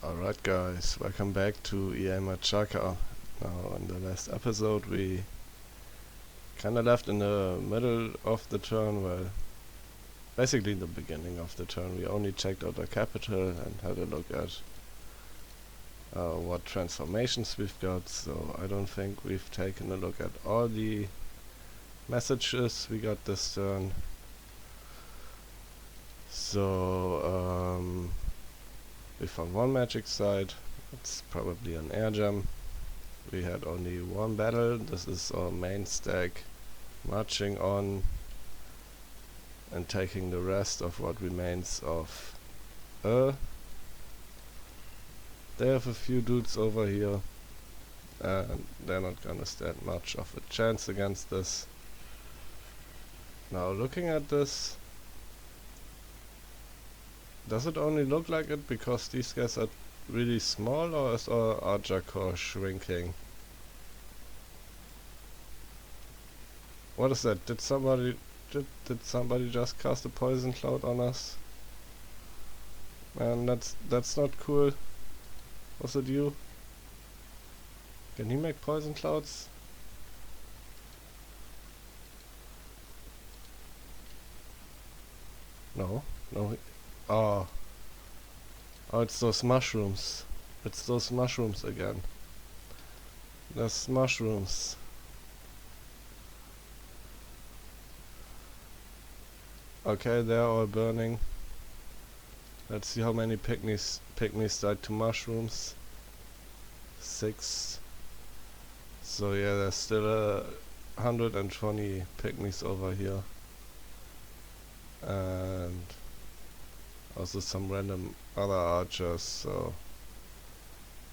Alright guys, welcome back to EA Machaka. Now in the last episode we kinda left in the middle of the turn, well, basically in the beginning of the turn. We only checked out the capital and had a look at what transformations we've got, so I don't think we've taken a look at all the messages we got this turn. So we found one magic site. It's probably an air gem. We had only one battle. This is our main stack, marching on and taking the rest of what remains of they have a few dudes over here and they're not gonna stand much of a chance against this. Now looking at this, does it only look like it because these guys are really small, or is our archer core shrinking? What is that? Did somebody just cast a poison cloud on us? Man, that's not cool. Was it you? Can he make poison clouds? No. Oh, it's those mushrooms. It's those mushrooms again. There's mushrooms. Okay, they're all burning. Let's see how many pygmies died to mushrooms. 6. So yeah, there's still 120 pygmies over here. And also some random other archers, so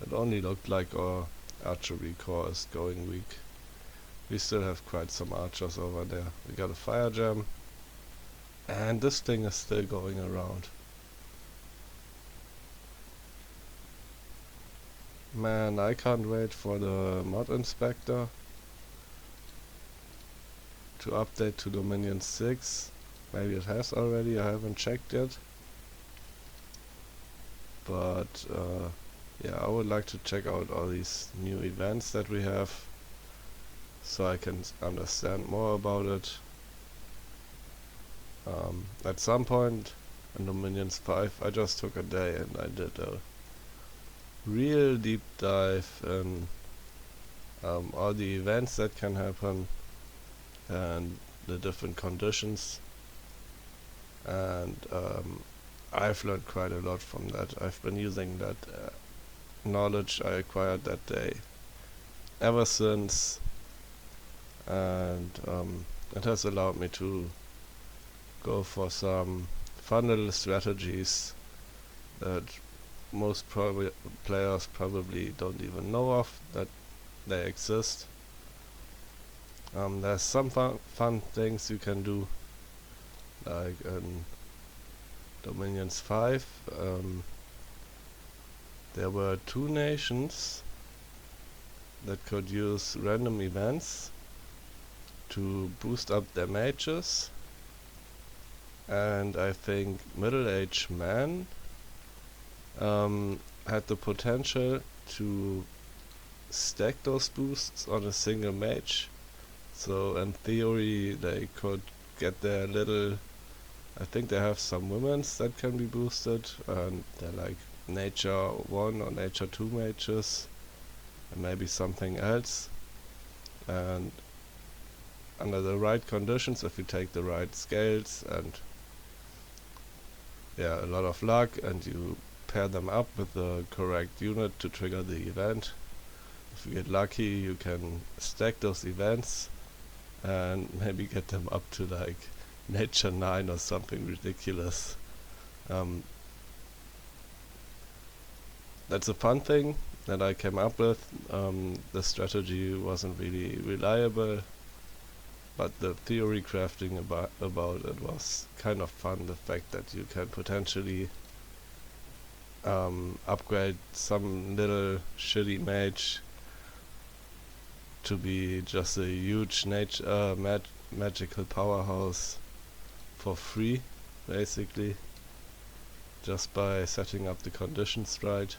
it only looked like our archery core is going weak. We still have quite some archers over there. We got a fire gem, and this thing is still going around. Man, I can't wait for the mod inspector to update to Dominion 6. Maybe it has already, I haven't checked yet. But yeah, I would like to check out all these new events that we have, so I can understand more about it. At some point in Dominions 5 I just took a day and I did a real deep dive in all the events that can happen and the different conditions, and I've learned quite a lot from that. I've been using that knowledge I acquired that day ever since, and it has allowed me to go for some fun little strategies that most players probably don't even know of that they exist. There's some fun things you can do, like in Dominions 5, there were 2 nations that could use random events to boost up their mages, and I think middle-aged man had the potential to stack those boosts on a single mage. So in theory they could get their little, I think they have some women's that can be boosted, and they're like nature 1 or nature 2 mages, and maybe something else. And under the right conditions, if you take the right scales and yeah, a lot of luck, and you pair them up with the correct unit to trigger the event, if you get lucky you can stack those events and maybe get them up to like nature 9 or something ridiculous. That's a fun thing that I came up with. The strategy wasn't really reliable, but the theory crafting about it was kind of fun. The fact that you can potentially upgrade some little shitty mage to be just a huge magical powerhouse for free, basically, just by setting up the conditions right.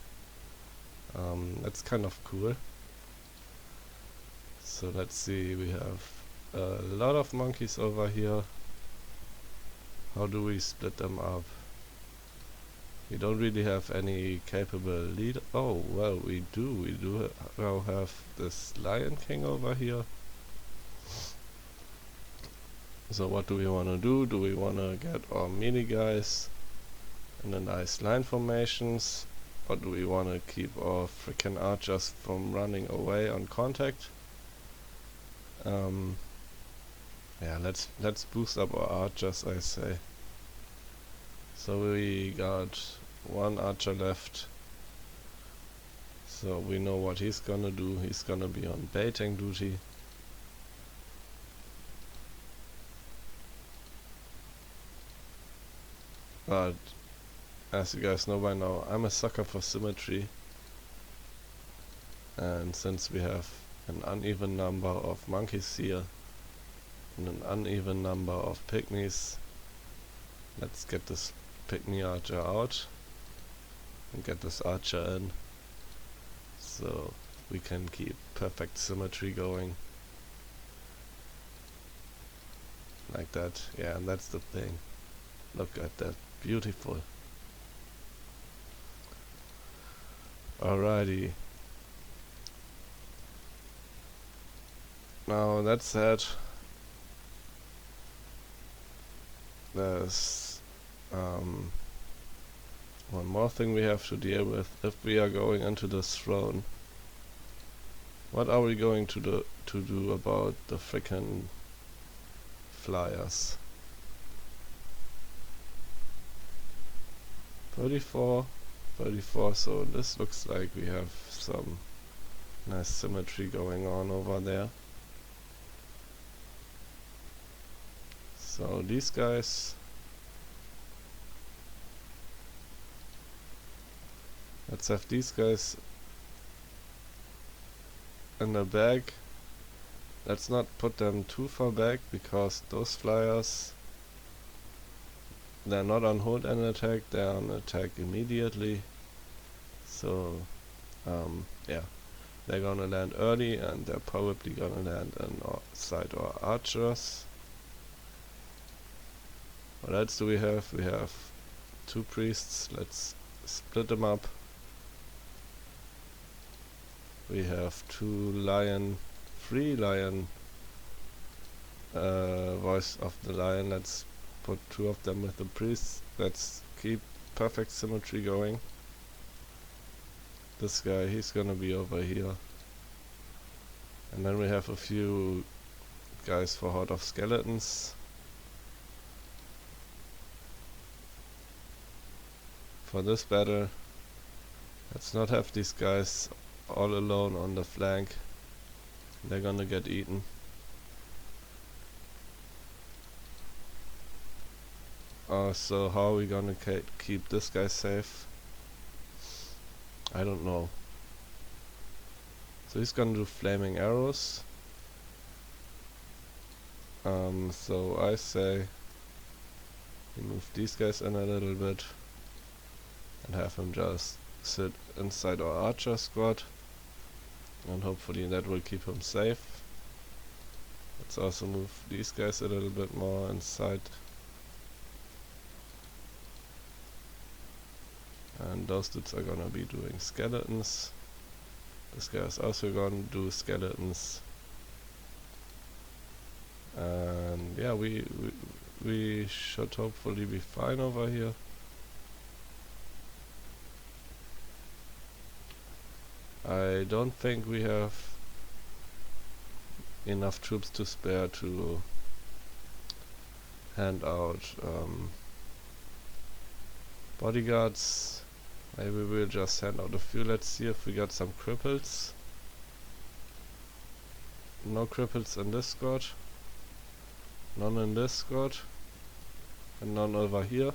That's kind of cool. So let's see, we have a lot of monkeys over here. How do we split them up? We don't really have any capable leader. Oh, well, we do now have this Lion King over here. So what do we want to do? Do we want to get our melee guys in a nice line formations? Or do we want to keep our freaking archers from running away on contact? Yeah, let's boost up our archers, I say. So we got one archer left. So we know what he's gonna do. He's gonna be on baiting duty. But as you guys know by now, I'm a sucker for symmetry. And since we have an uneven number of monkeys here and an uneven number of pygmies, let's get this pygmy archer out and get this archer in, so we can keep perfect symmetry going. Like that, yeah, and that's the thing. Look at that, beautiful. Alrighty. Now that said, there's one more thing we have to deal with if we are going into this throne. What are we going to do about the frickin' flyers? 34, so this looks like we have some nice symmetry going on over there. So these guys, let's have these guys in the back. Let's not put them too far back, because those flyers, they're not on hold and attack, they're on attack immediately. So yeah, they're gonna land early, and they're probably gonna land inside our archers. What else do we have? We have two priests. Let's split them up. We have three lion voice of the lion. Let's put two of them with the priests. Let's keep perfect symmetry going. This guy, he's gonna be over here. And then we have a few guys for Horde of Skeletons. For this battle, let's not have these guys all alone on the flank. They're gonna get eaten. So how are we gonna keep this guy safe? I don't know. So he's gonna do flaming arrows. So I say we move these guys in a little bit and have him just sit inside our archer squad, and hopefully that will keep him safe. Let's also move these guys a little bit more inside, and those dudes are gonna be doing skeletons. This guy is also gonna do skeletons, and yeah, we should hopefully be fine over here. I don't think we have enough troops to spare to hand out bodyguards. Maybe we'll just hand out a few. Let's see if we got some cripples. No cripples in this squad. None in this squad. And none over here.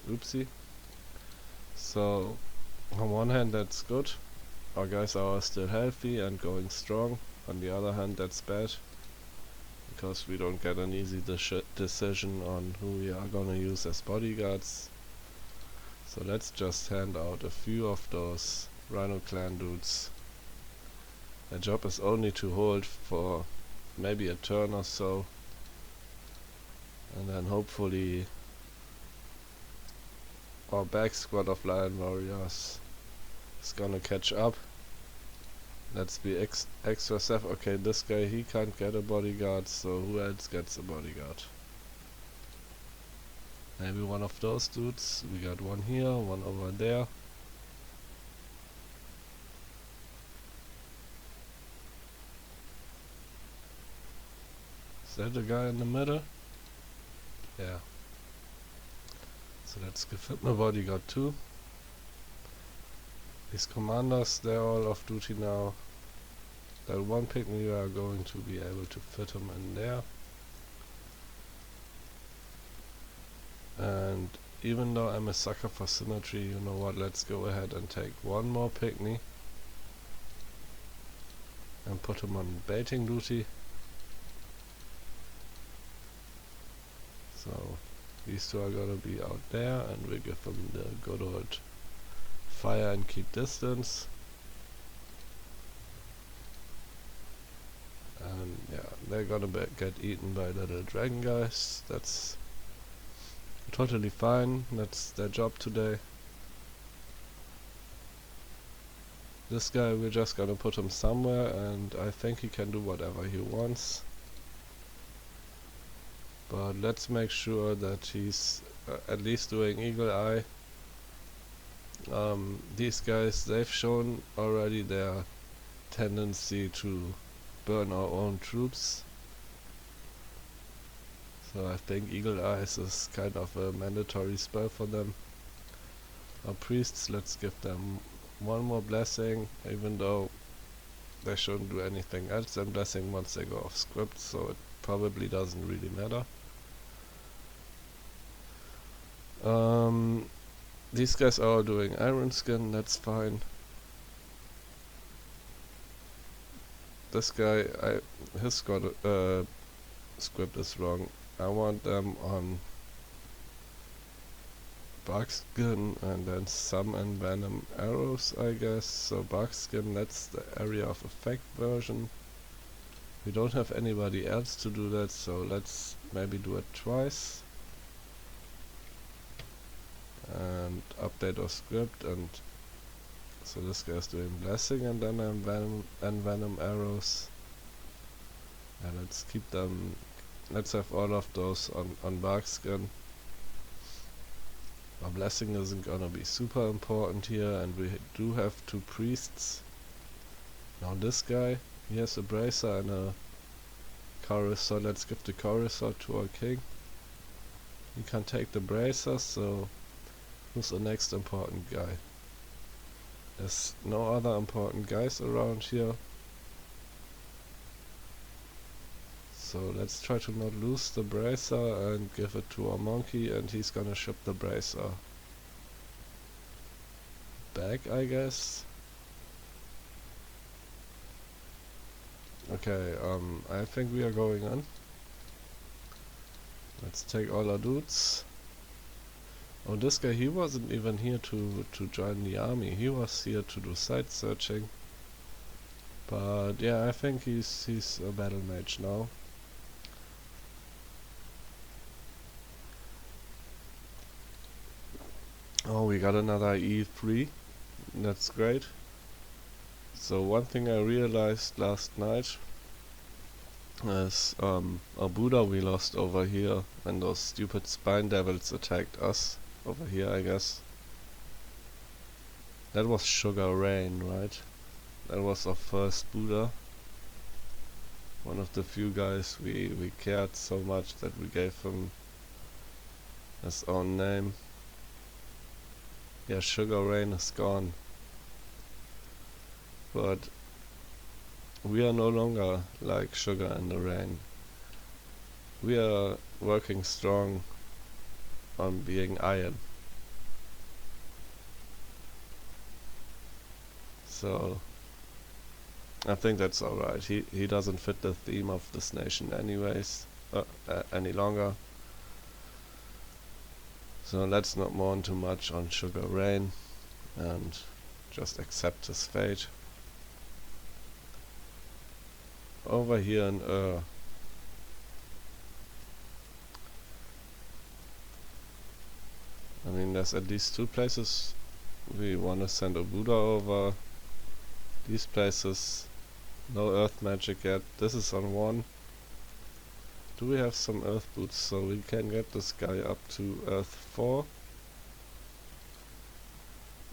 Oopsie. So on one hand that's good, our guys are still healthy and going strong. On the other hand that's bad, because we don't get an easy decision on who we are gonna use as bodyguards. So let's just hand out a few of those Rhino clan dudes. Their job is only to hold for maybe a turn or so, and then hopefully our back squad of lion warriors is gonna catch up. Let's be extra safe. Okay, this guy, he can't get a bodyguard, so who else gets a bodyguard? Maybe one of those dudes. We got one here, one over there. Is that the guy in the middle? Yeah. So let's give him a bodyguard too. These commanders, they're all off duty now. That one pygmy, we are going to be able to fit him in there. And even though I'm a sucker for symmetry, you know what, let's go ahead and take one more pygmy and put him on baiting duty. So these two are gonna be out there, and we give them the good old fire and keep distance. And yeah, they're gonna get eaten by little dragon guys. That's totally fine. That's their job today. This guy, we're just gonna put him somewhere, and I think he can do whatever he wants. But let's make sure that he's at least doing eagle eye. These guys, they've shown already their tendency to burn our own troops. So I think eagle eyes is kind of a mandatory spell for them. Our priests, let's give them one more blessing, even though they shouldn't do anything else than blessing once they go off script, so it probably doesn't really matter. These guys are all doing iron skin, that's fine. This guy, his squad, script is wrong. I want them on buckskin and then some envenom arrows, I guess. So buckskin, that's the area of effect version. We don't have anybody else to do that, so let's maybe do it twice. And update our script, and so this guy's doing blessing and then venom arrows. And let's keep them, let's have all of those on buckskin. Our blessing isn't gonna be super important here, and we do have two priests. Now this guy, he has a bracer and a chorus, so let's give the chorus to our king. He can take the bracer, so who's the next important guy? There's no other important guys around here. So let's try to not lose the bracer and give it to our monkey, and he's gonna ship the bracer back, I guess. Okay, I think we are going on. Let's take all our dudes. Oh, this guy, he wasn't even here to join the army. He was here to do site searching. But yeah, I think he's a battle mage now. Oh, we got another E3. That's great. So one thing I realized last night is our Buddha we lost over here when those stupid spine devils attacked us. Over here, I guess. That was Sugar Rain, right? That was our first Buddha. One of the few guys we cared so much that we gave him his own name. Yeah, Sugar Rain is gone. But we are no longer like Sugar in the Rain. We are working strong on being iron. So I think that's alright. He doesn't fit the theme of this nation anyways, any longer. So let's not mourn too much on Sugar Rain, and just accept his fate. Over here in I mean, there's at least 2 places we want to send a Buddha over. These places, no earth magic yet. This is on 1. Do we have some earth boots so we can get this guy up to earth 4?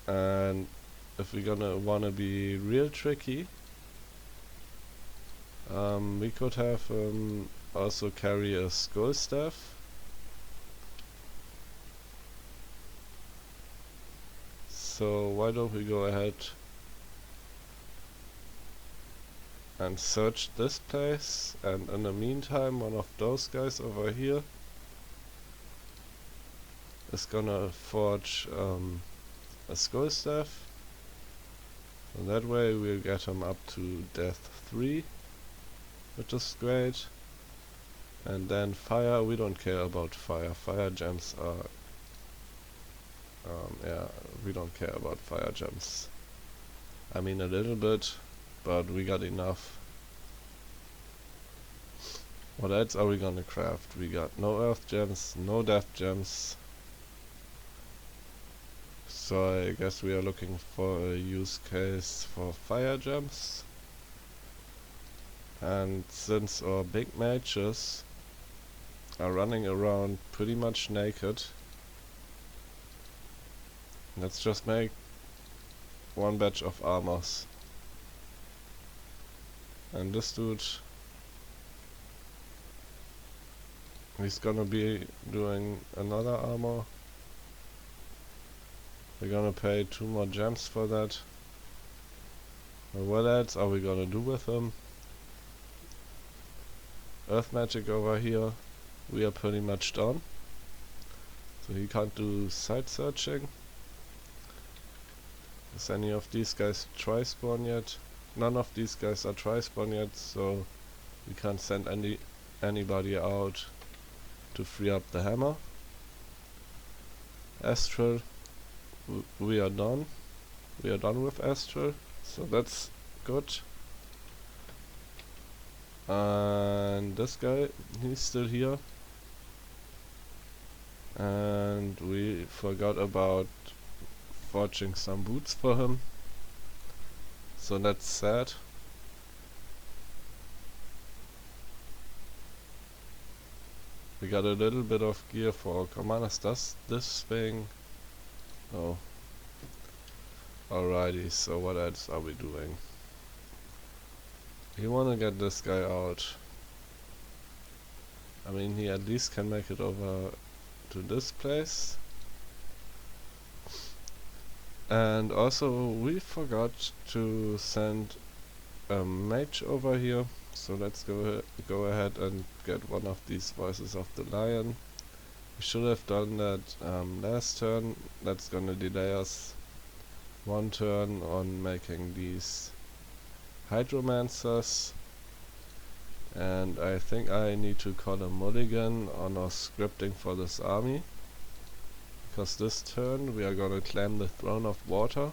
And if we're gonna wanna be real tricky, we could have also carry a skull staff. So why don't we go ahead and search this place, and in the meantime one of those guys over here is gonna forge a skull staff, and that way we'll get him up to death 3, which is great. And then fire, we don't care about fire. Fire gems are yeah, we don't care about fire gems. I mean a little bit, but we got enough. What else are we gonna craft? We got no earth gems, no death gems. So I guess we are looking for a use case for fire gems. And since our big mages are running around pretty much naked, let's just make 1 batch of armors. And this dude, he's gonna be doing another armor. We're gonna pay 2 more gems for that. And what else are we gonna do with him? Earth magic over here, we are pretty much done. So he can't do site searching. Is any of these guys tri-spawn yet? None of these guys are tri-spawn yet, so we can't send anybody out to free up the hammer. Astral, we are done. We are done with Astral, so that's good. And this guy, he's still here. And we forgot about forging some boots for him, so that's sad. We got a little bit of gear for our commanders. Does this thing? Oh. Alrighty, so what else are we doing? We wanna get this guy out. I mean, he at least can make it over to this place. And also we forgot to send a mage over here, so let's go ahead and get one of these voices of the lion. We should have done that last turn. That's gonna delay us 1 turn on making these hydromancers. And I think I need to call a mulligan on our scripting for this army, because this turn we are gonna claim the Throne of Water.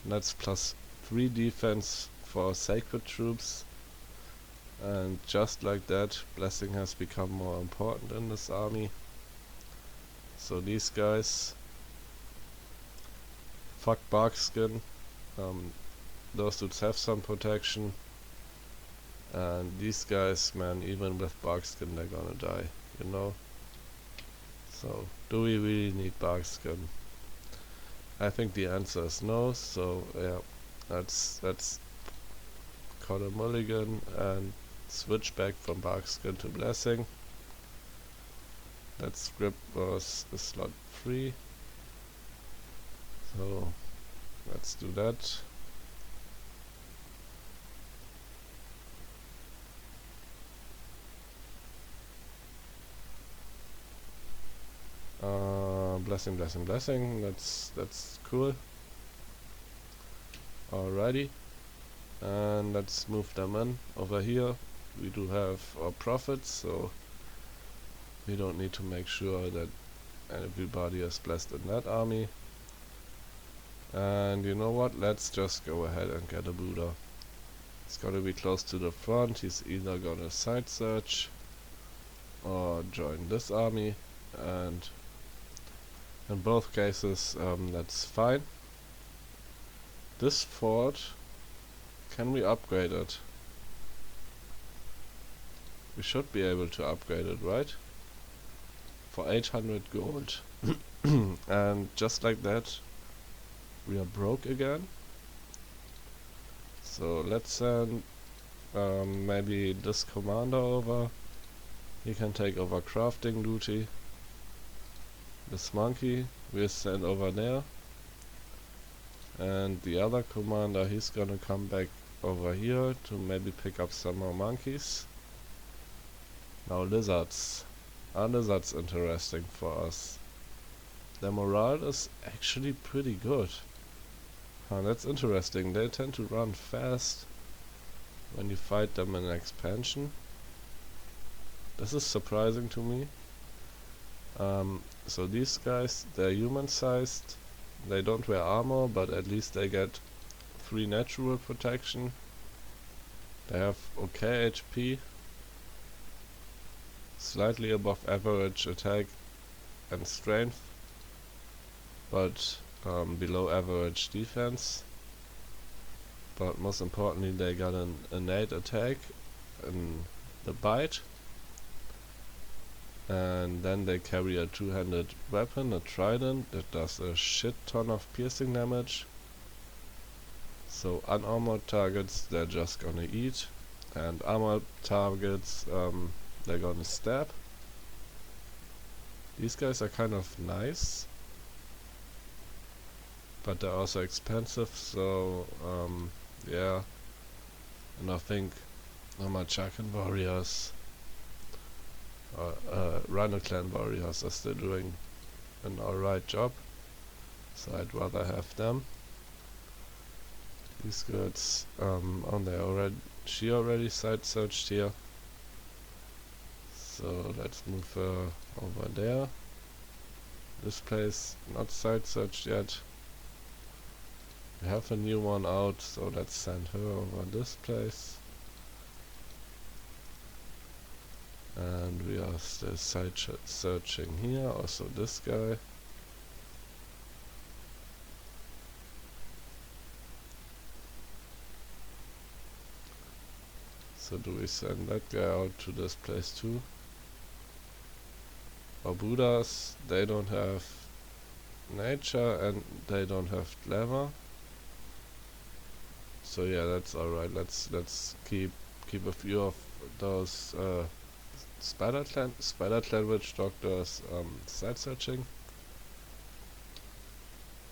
And that's +3 defense for sacred troops, and just like that, blessing has become more important in this army. So these guys, fuck barkskin, those dudes have some protection, and these guys, man, even with barkskin they're gonna die, you know. So, do we really need barkskin? I think the answer is no, so yeah, let's call a mulligan and switch back from barkskin to blessing. That script was a slot 3, so let's do that. Blessing, blessing, blessing. That's cool. Alrighty, and let's move them in. Over here we do have our prophets, so we don't need to make sure that everybody is blessed in that army. And you know what? Let's just go ahead and get a Buddha. It's gonna be close to the front. He's either gonna side search or join this army, and in both cases that's fine. This fort, can we upgrade it? We should be able to upgrade it, right? For 800 gold. And just like that, we are broke again. So let's send maybe this commander over. He can take over crafting duty. This monkey we'll send over there. And the other commander, he's gonna come back over here to maybe pick up some more monkeys. Now lizards. Are lizards interesting for us? Their morale is actually pretty good. That's interesting. They tend to run fast when you fight them in expansion. This is surprising to me. So these guys, they're human-sized. They don't wear armor, but at least they get 3 natural protection. They have okay HP. Slightly above average attack and strength, but below average defense. But most importantly, they got an innate attack in the bite. And then they carry a 2-handed weapon, a trident, that does a shit ton of piercing damage. So unarmored targets they're just gonna eat, and armored targets they're gonna stab. These guys are kind of nice, but they're also expensive, so yeah. And I think the Machakan warriors, Rhino Clan warriors, are still doing an alright job, so I'd rather have them. These girls, she already side searched here, so let's move her over there. This place not side searched yet. We have a new one out, so let's send her over this place. And we are still side searching here, also this guy. So do we send that guy out to this place too? Our Buddhas, they don't have nature and they don't have glamour. So yeah, that's alright. Let's keep a few of those Spider Clan witch doctors side searching.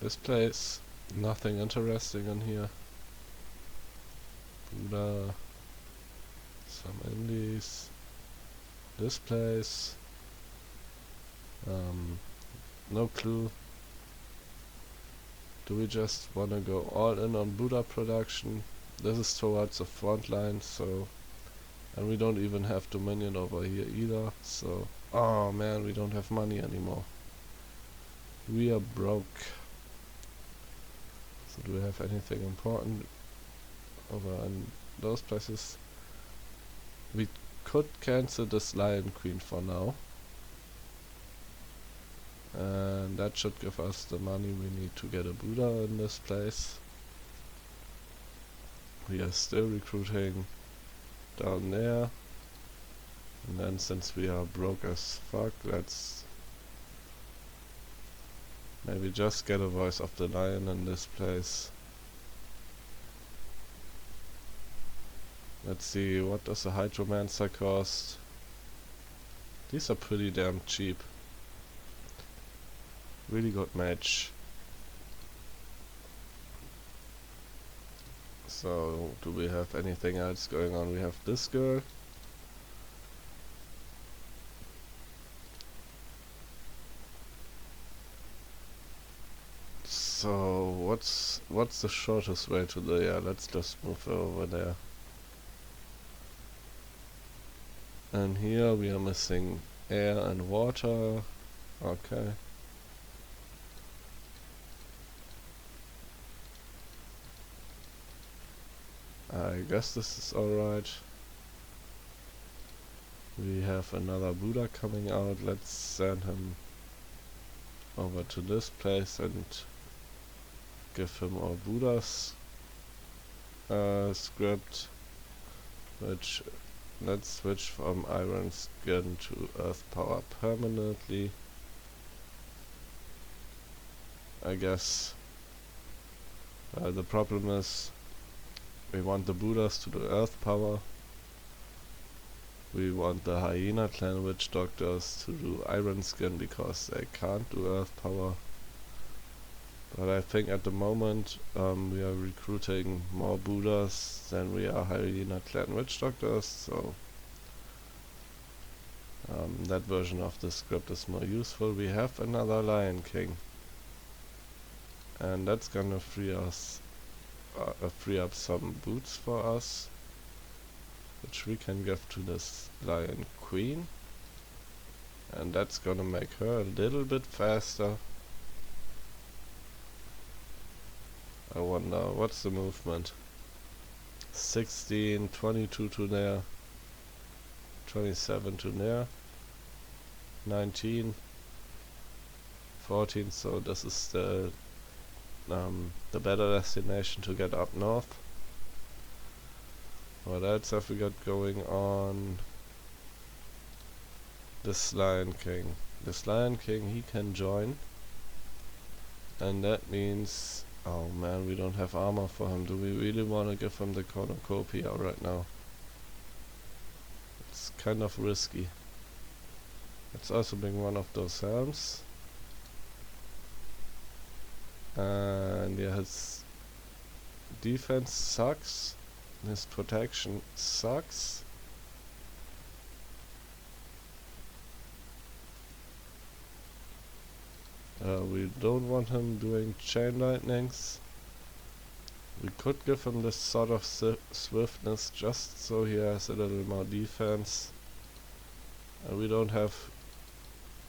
This place, nothing interesting in here. Buddha, some indies. This place, no clue. Do we just wanna go all in on Buddha production? This is towards the front line, so, and we don't even have Dominion over here either, so, oh man, we don't have money anymore. We are broke. So do we have anything important over in those places? We could cancel this Lion Queen for now. And that should give us the money we need to get a Buddha in this place. We are still recruiting down there. And then since we are broke as fuck, let's maybe just get a Voice of the Lion in this place. Let's see, what does a Hydromancer cost? These are pretty damn cheap. Really good match. So, do we have anything else going on? We have this girl. So, what's the shortest way to the, yeah, let's just move her over there. And here we are missing air and water. Okay. guess this is alright. We have another Buddha coming out. Let's send him over to this place and give him our Buddha's script, which let's switch from iron skin to earth power permanently. I guess the problem is we want the Buddhas to do earth power. We want the hyena clan witch doctors to do iron skin because they can't do earth power. But I think at the moment we are recruiting more Buddhas than we are hyena clan witch doctors, so that version of the script is more useful. We have another Lion King, and that's gonna free up some boots for us, which we can give to this Lion Queen, and that's gonna make her a little bit faster. I wonder, what's the movement? 16, 22 to there, 27 to there, 19, 14, so this is the better destination to get up north. What else have we got going on? This Lion King. This Lion King, he can join. And that means... oh man, we don't have armor for him. Do we really want to give him the cornucopia right now? It's kind of risky. Let's also bring one of those helms. And yeah, his defense sucks. His protection sucks. We don't want him doing chain lightnings. We could give him this sort of swiftness just so he has a little more defense. And we don't have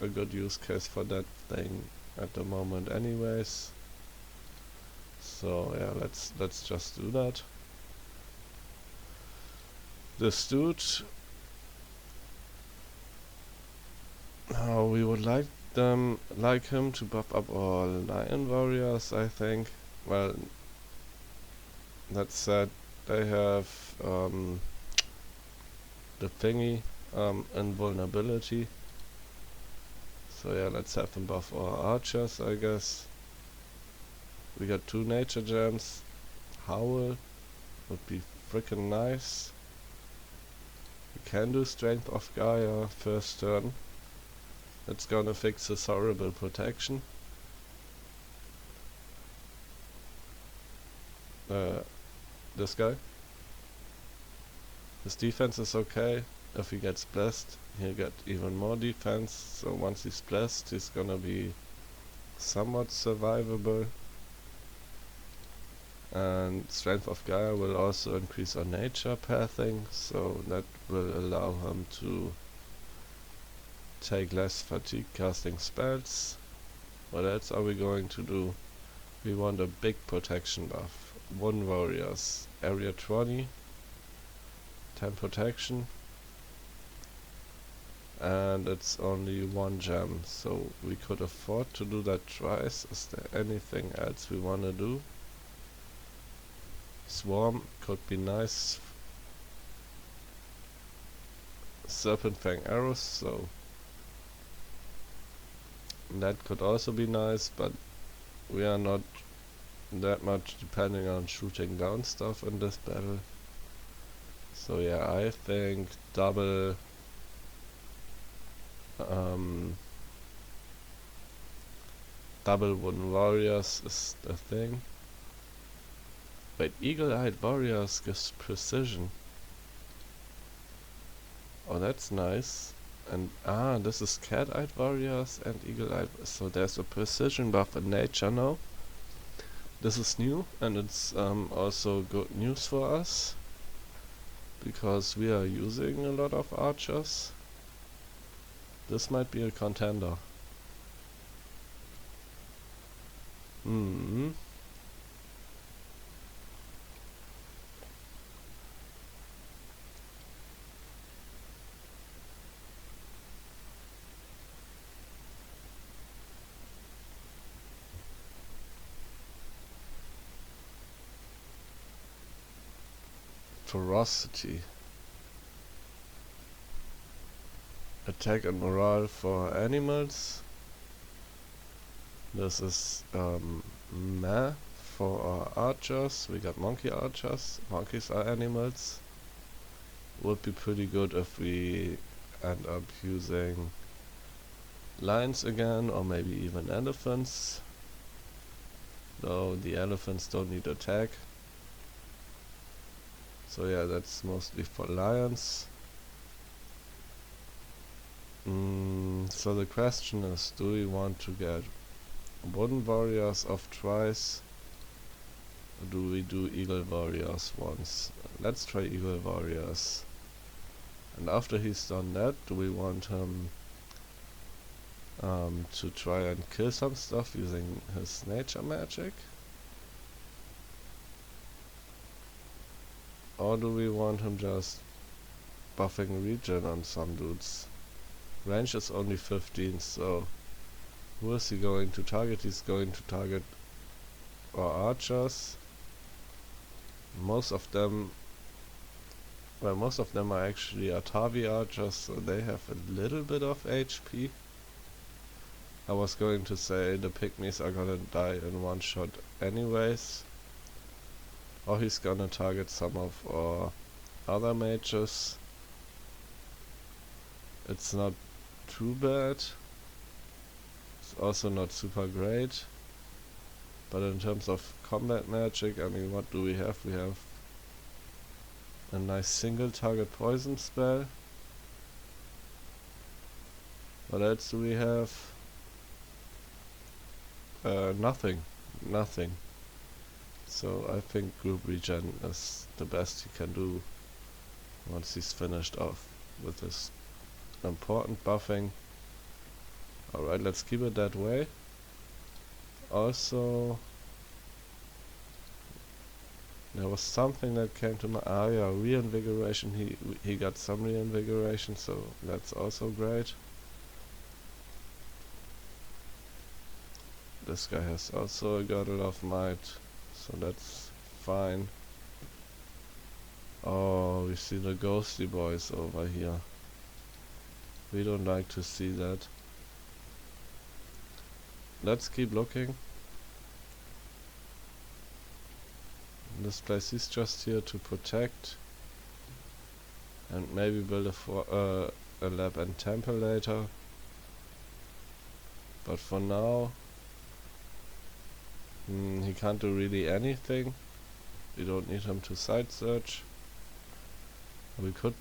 a good use case for that thing at the moment anyways. So yeah, let's just do that. This dude, we would like him to buff up all lion warriors, I think. Well, that said, they have the thingy, invulnerability. So yeah, let's have them buff our archers, I guess. We got 2 nature gems. Howl would be freaking nice. We can do Strength of Gaia first turn. That's gonna fix this horrible protection. This guy. His defense is okay. If he gets blessed, he'll get even more defense. So once he's blessed, he's gonna be somewhat survivable. And Strength of Gaia will also increase our nature pathing, so that will allow him to take less fatigue casting spells. What else are we going to do? We want a big protection buff. 1 warriors, area 20, 10 protection, and it's only 1 gem, so we could afford to do that twice. Is there anything else we want to do? Swarm could be nice. Serpent Fang arrows, so that could also be nice, but we are not that much depending on shooting down stuff in this battle. So yeah, I think double wooden warriors is the thing. Wait, eagle-eyed warriors gives precision. Oh, that's nice. And this is cat-eyed warriors and eagle-eyed. So there's a precision buff in nature now. This is new, and it's also good news for us because we are using a lot of archers. This might be a contender. ferocity. Attack and morale for animals. This is meh for our archers. We got monkey archers. Monkeys are animals. Would be pretty good if we end up using lions again, or maybe even elephants. Though the elephants don't need attack. So yeah, that's mostly for lions. So the question is, do we want to get wooden warriors of twice, or do we do eagle warriors once? Let's try eagle warriors. And after he's done that, do we want him to try and kill some stuff using his nature magic? Or do we want him just buffing regen on some dudes? Range is only 15, so who is he going to target? He's going to target our archers. Most of them are actually Atavi archers, so they have a little bit of HP. I was going to say the pygmies are gonna die in one shot anyways. Or he's gonna target some of our other mages. It's not too bad. It's also not super great. But in terms of combat magic, I mean, what do we have? We have a nice single target poison spell. What else do we have? Nothing. So I think group regen is the best he can do once he's finished off with his important buffing. Alright, let's keep it that way. Also, there was something that came to my yeah, reinvigoration. He got some reinvigoration, so that's also great. This guy has also a girdle of might, so that's fine. Oh, we see the ghostly boys over here. We don't like to see that. Let's keep looking. This place is just here to protect and maybe build a lab and temple later. But for now, he can't do really anything. We don't need him to side search. We could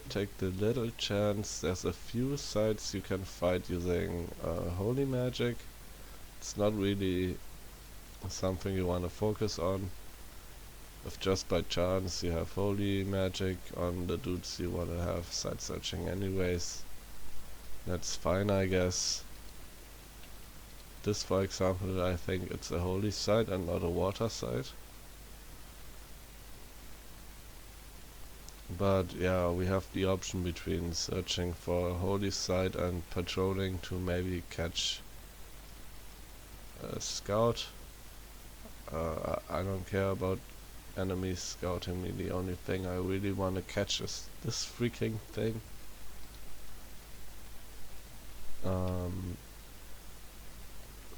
take the little chance. There's a few sites you can fight using holy magic. It's not really something you want to focus on. If just by chance you have holy magic on the dudes you want to have side searching anyways, that's fine, I guess. This, for example, I think it's a holy site and not a water site. But yeah, we have the option between searching for a holy site and patrolling to maybe catch a scout. I don't care about enemies scouting me. The only thing I really want to catch is this freaking thing.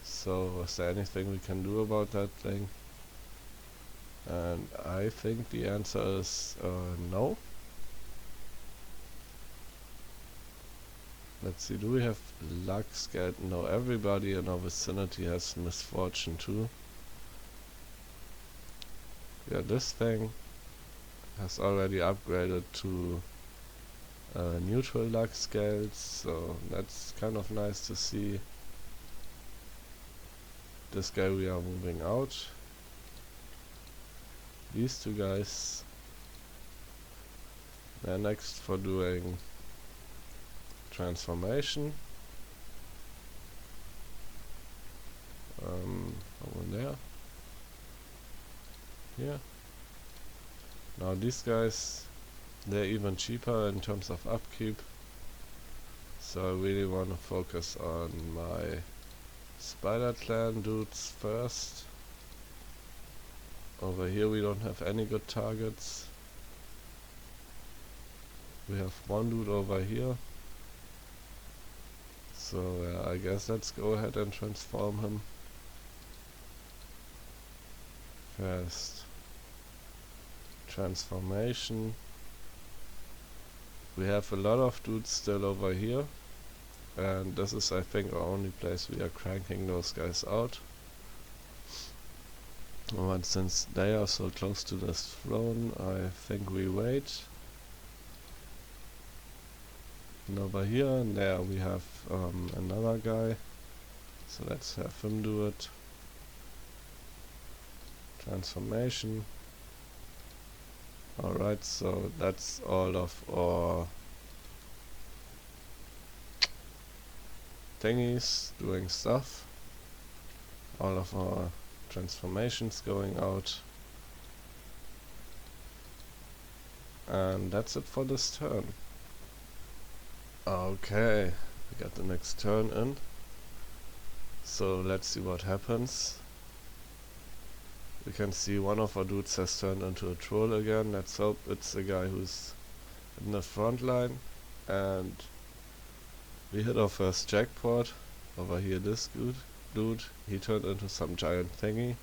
So is there anything we can do about that thing? And I think the answer is no. Let's see, do we have luck skeleton? No, everybody in our vicinity has misfortune too. Yeah, this thing has already upgraded to neutral luck scales, so that's kind of nice to see. This guy we are moving out. These two guys, they're next for doing transformation. Over there. Here. Now these guys, they're even cheaper in terms of upkeep. So I really want to focus on my Spider Clan dudes first. Over here we don't have any good targets. We have one dude over here. So I guess let's go ahead and transform him. First, transformation. We have a lot of dudes still over here. And this is, I think, our only place we are cranking those guys out. But since they are so close to this throne, I think we wait. And over here and there we have another guy. So let's have him do it. Transformation. Alright, so that's all of our thingies doing stuff. All of our transformations going out. And that's it for this turn. Okay, we got the next turn in. So let's see what happens. We can see one of our dudes has turned into a troll again. Let's hope it's the guy who's in the front line. And we hit our first jackpot. Over here this dude, he turned into some giant thingy.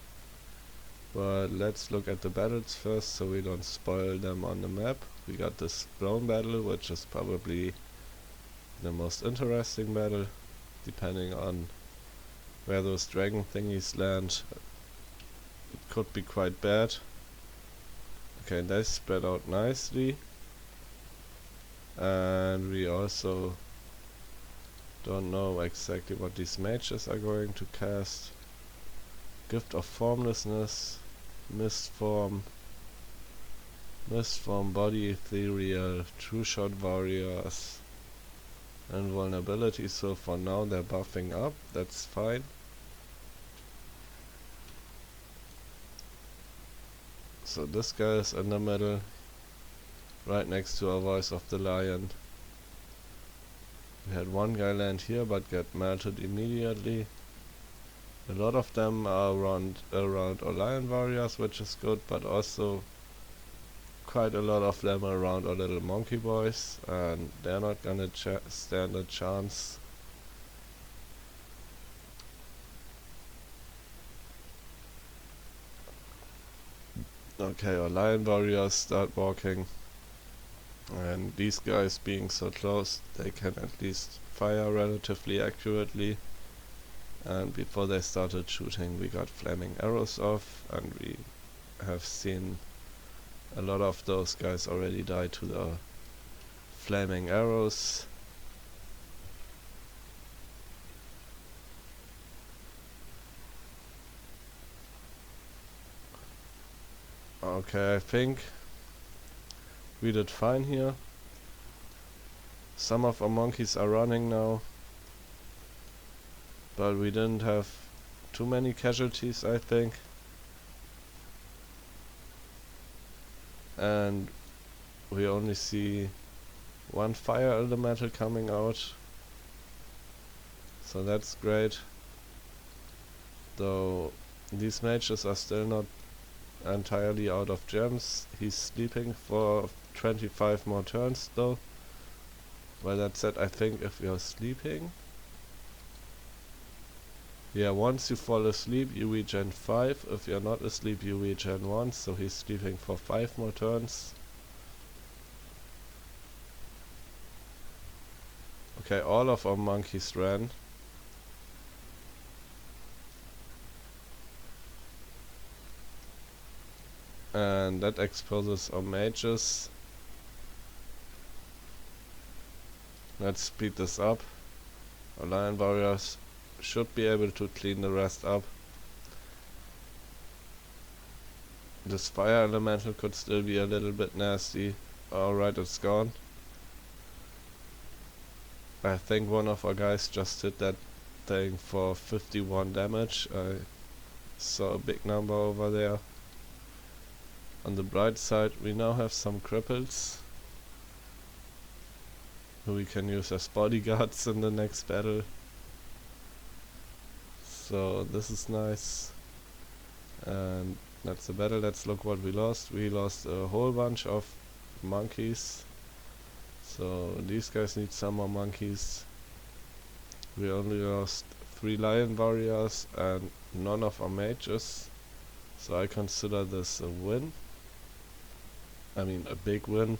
But let's look at the battles first so we don't spoil them on the map. We got this brown battle, which is probably the most interesting battle, depending on where those dragon thingies land. It could be quite bad. Okay, they spread out nicely. And we also don't know exactly what these mages are going to cast. Gift of Formlessness, Mist Form, Body Ethereal, True Shot Warriors, and Vulnerability. So for now they're buffing up, that's fine. So this guy is in the middle, right next to our Voice of the Lion. We had one guy land here but get melted immediately. A lot of them are around our Lion Warriors, which is good, but also quite a lot of them are around our little monkey boys, and they're not gonna stand a chance. Okay, our Lion Warriors start walking, and these guys being so close, they can at least fire relatively accurately. And before they started shooting, we got flaming arrows off, and we have seen a lot of those guys already die to the flaming arrows. Okay, I think we did fine here. Some of our monkeys are running now, but we didn't have too many casualties, I think. And we only see one fire elemental coming out, so that's great. Though these mages are still not entirely out of gems. He's sleeping for 25 more turns though. Well, that said, I think if you're sleeping, yeah, once you fall asleep you regen 5, if you're not asleep you regen 1, so he's sleeping for 5 more turns. Okay, all of our monkeys ran. And that exposes our mages. Let's speed this up. Our Lion Warriors should be able to clean the rest up. This fire elemental could still be a little bit nasty. Alright, it's gone. I think one of our guys just hit that thing for 51 damage. I saw a big number over there. On the bright side, we now have some cripples who we can use as bodyguards in the next battle. So this is nice. And That's the battle. Let's look what we lost. We lost a whole bunch of monkeys. So these guys need some more monkeys. We only lost 3 lion warriors and none of our mages. So I consider this a win. I mean a big win.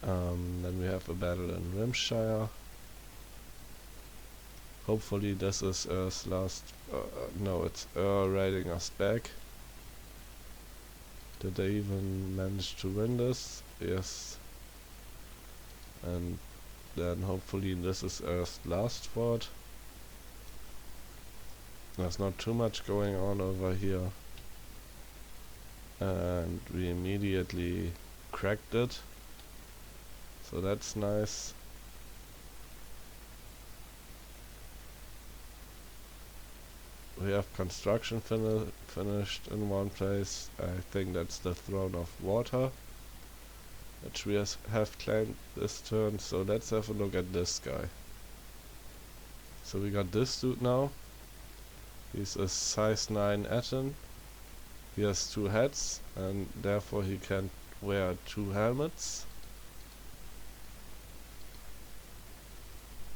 Then we have a battle in Rimshire. Hopefully this is Earth's last... no, it's raiding us back. Did they even manage to win this? Yes. And then hopefully this is Earth's last fort. There's not too much going on over here. And we immediately cracked it. So that's nice. We have construction finished in one place. I think that's the Throne of Water, which we have claimed this turn. So let's have a look at this guy. So we got this dude now. He's a size 9 Aten. He has 2 heads and therefore he can wear 2 helmets.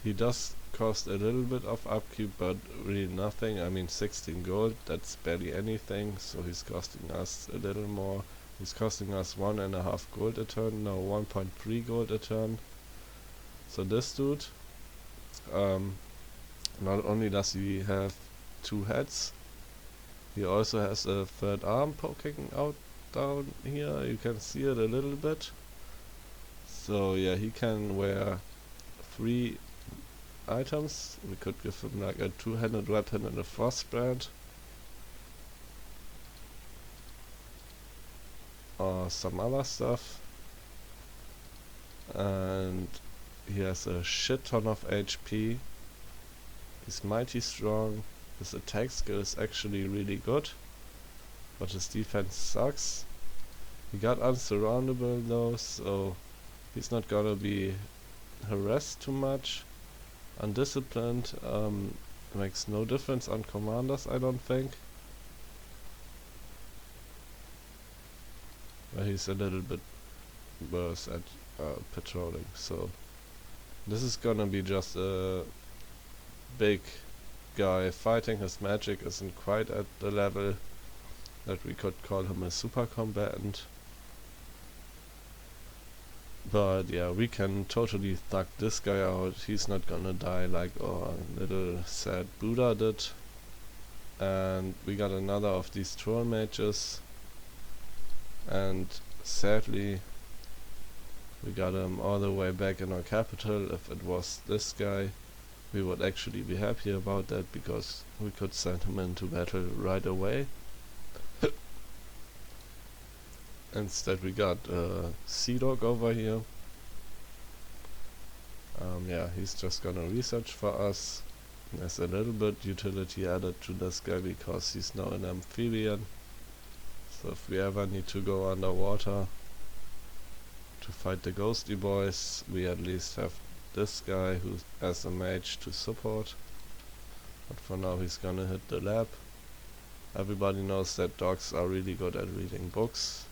He does cost a little bit of upkeep, but really nothing. I mean 16 gold, that's barely anything, so he's costing us a little more. He's costing us 1.5 gold a turn, no 1.3 gold a turn. So this dude, not only does he have 2 heads, he also has a 3rd arm poking out down here. You can see it a little bit. So yeah, he can wear 3 items. We could give him like a 2-handed weapon and a frostbrand. Or some other stuff. And he has a shit ton of HP. He's mighty strong. His attack skill is actually really good, but his defense sucks. He got unsurroundable though, so he's not gonna be harassed too much. Undisciplined makes no difference on commanders, I don't think. But he's a little bit worse at patrolling, so this is gonna be just a big guy fighting. His magic isn't quite at the level that we could call him a super combatant. But yeah, we can totally thug this guy out. He's not gonna die like our little sad Buddha did. And we got another of these troll mages. And sadly, we got him all the way back in our capital. If it was this guy, we would actually be happy about that, because we could send him into battle right away. Instead we got Sea Dog over here. Yeah, he's just gonna research for us. There's a little bit utility added to this guy because he's now an amphibian. So if we ever need to go underwater to fight the ghosty boys, we at least have this guy who has a mage to support. But for now he's gonna hit the lab. Everybody knows that dogs are really good at reading books,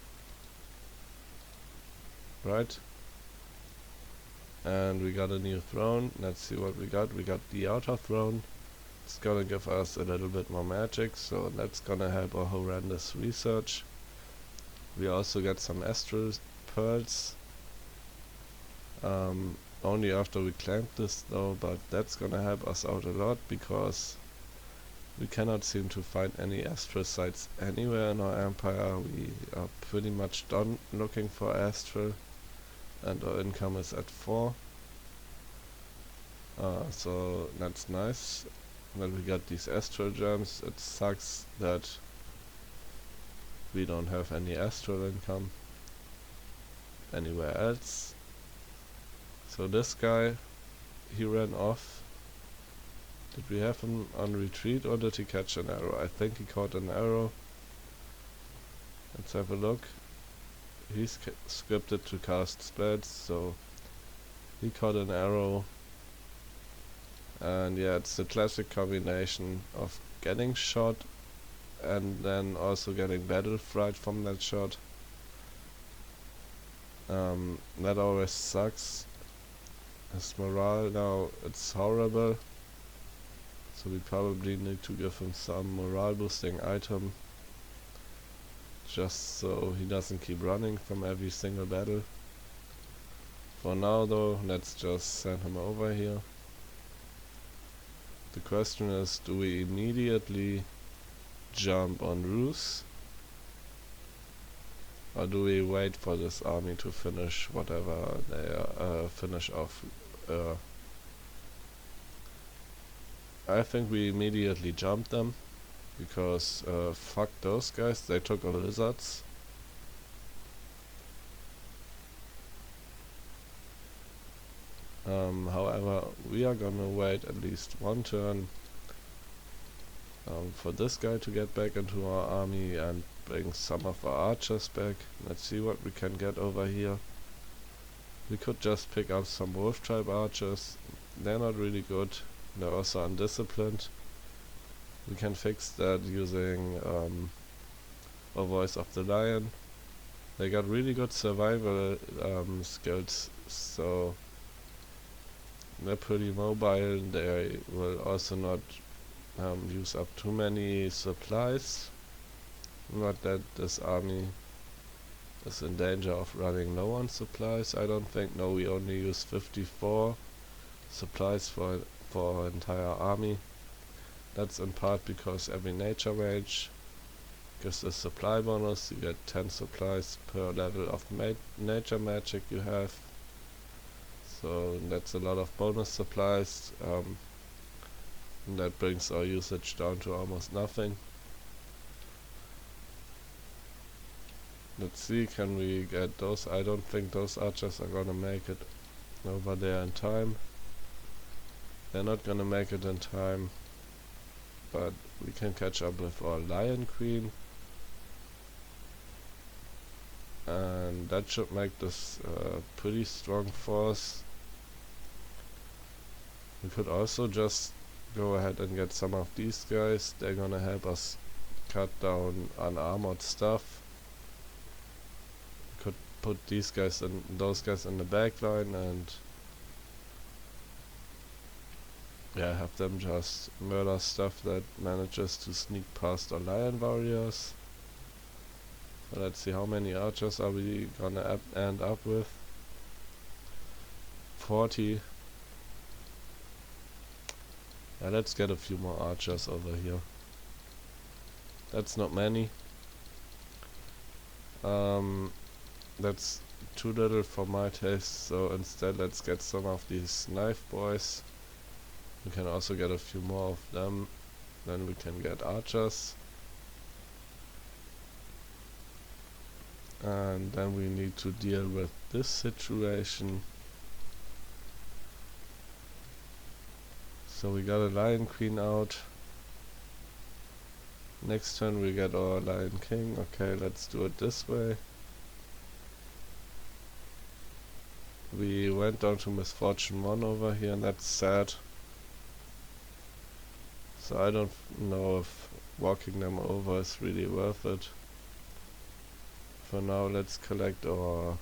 right? And we got a new throne. Let's see what we got. We got the outer throne. It's gonna give us a little bit more magic, so that's gonna help our horrendous research. We also get some astral pearls. Only after we claimed this though, but that's gonna help us out a lot, because we cannot seem to find any astral sites anywhere in our empire. We are pretty much done looking for astral, and our income is at 4. So that's nice. Then we got these astral gems. It sucks that we don't have any astral income anywhere else. So this guy, he ran off. Did we have him on retreat, or did he catch an arrow? I think he caught an arrow. Let's have a look. He's scripted to cast spells, so he caught an arrow. And yeah, it's the classic combination of getting shot and then also getting battle fright from that shot. That always sucks. His morale now, it's horrible. So we probably need to give him some morale boosting item. Just so he doesn't keep running from every single battle. For now though, let's just send him over here. The question is, do we immediately jump on Ruse? Or do we wait for this army to finish whatever they finish off? I think we immediately jump them, because fuck those guys, they took our lizards. However, we are gonna wait at least one turn for this guy to get back into our army and bring some of our archers back. Let's see what we can get over here. We could just pick up some wolf tribe archers. They're not really good. They're also undisciplined. We can fix that using a voice of the lion. They got really good survival skills, so they're pretty mobile. They will also not use up too many supplies. Not that this army is in danger of running low on supplies, I don't think. No, we only use 54 supplies for our entire army. That's in part because every nature mage gives a supply bonus. You get 10 supplies per level of nature magic you have. So that's a lot of bonus supplies. And that brings our usage down to almost nothing. Let's see, can we get those? I don't think those archers are gonna make it over there in time. They're not gonna make it in time, but we can catch up with our Lion Queen. And that should make this pretty strong force. We could also just go ahead and get some of these guys. They're gonna help us cut down unarmored stuff. We could put these guys and those guys in the back line and yeah, have them just murder stuff that manages to sneak past our lion warriors. So let's see, how many archers are we gonna end up with? 40. Yeah, let's get a few more archers over here. That's not many. That's too little for my taste, so instead let's get some of these knife boys. We can also get a few more of them. Then we can get archers. And then we need to deal with this situation. So we got a Lion Queen out. Next turn we get our Lion King. Okay, let's do it this way. We went down to Misfortune 1 over here, and that's sad. So I don't know if walking them over is really worth it. For now, let's collect the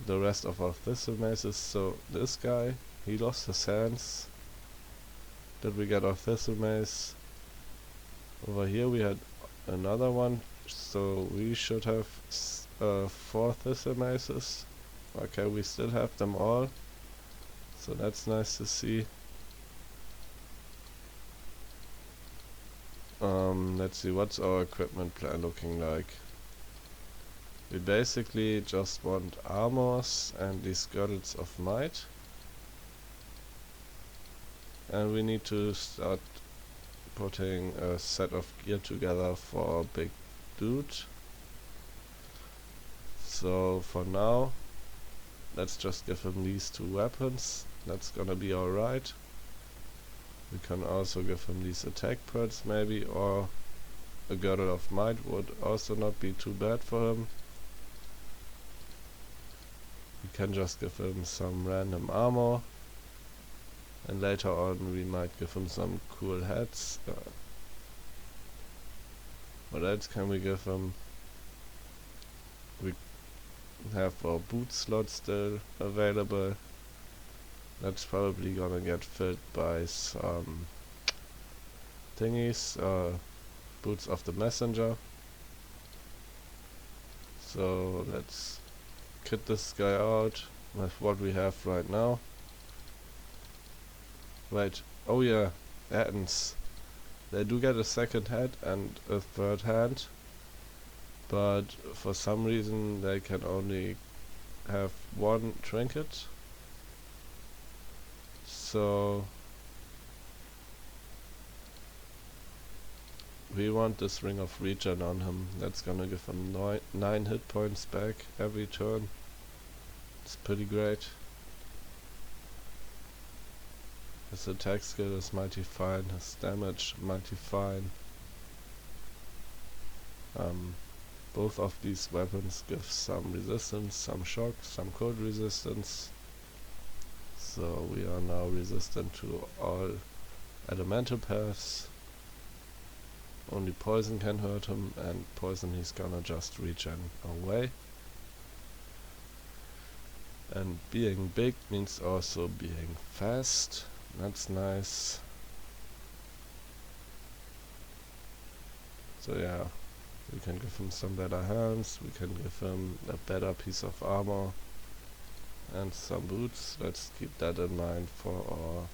rest of our thistle mazes. So this guy, he lost his hands. Did we get our thistle maze? Over here we had another one, so we should have 4 thistle mazes. Okay, we still have them all, so that's nice to see. Let's see, what's our equipment plan looking like? We basically just want armors and these girdles of might. And we need to start putting a set of gear together for a big dude. So for now, let's just give him these 2 weapons. That's gonna be alright. We can also give him these attack pearls maybe, or a girdle of might would also not be too bad for him. We can just give him some random armor, and later on we might give him some cool hats. What else can we give him? We have our boot slot still available. That's probably gonna get filled by some thingies, boots of the messenger. So let's kit this guy out with what we have right now. Wait, oh yeah, hands. They do get a second head and a third hand, but for some reason they can only have one trinket. So we want this ring of regen on him. That's gonna give him 9 hit points back every turn. It's pretty great. His attack skill is mighty fine, his damage mighty fine. Both of these weapons give some resistance, some shock, some cold resistance. So we are now resistant to all elemental paths. Only poison can hurt him, and poison he's gonna just regen away. And being big means also being fast. That's nice. So yeah, we can give him some better hands, we can give him a better piece of armor and some boots. Let's keep that in mind for our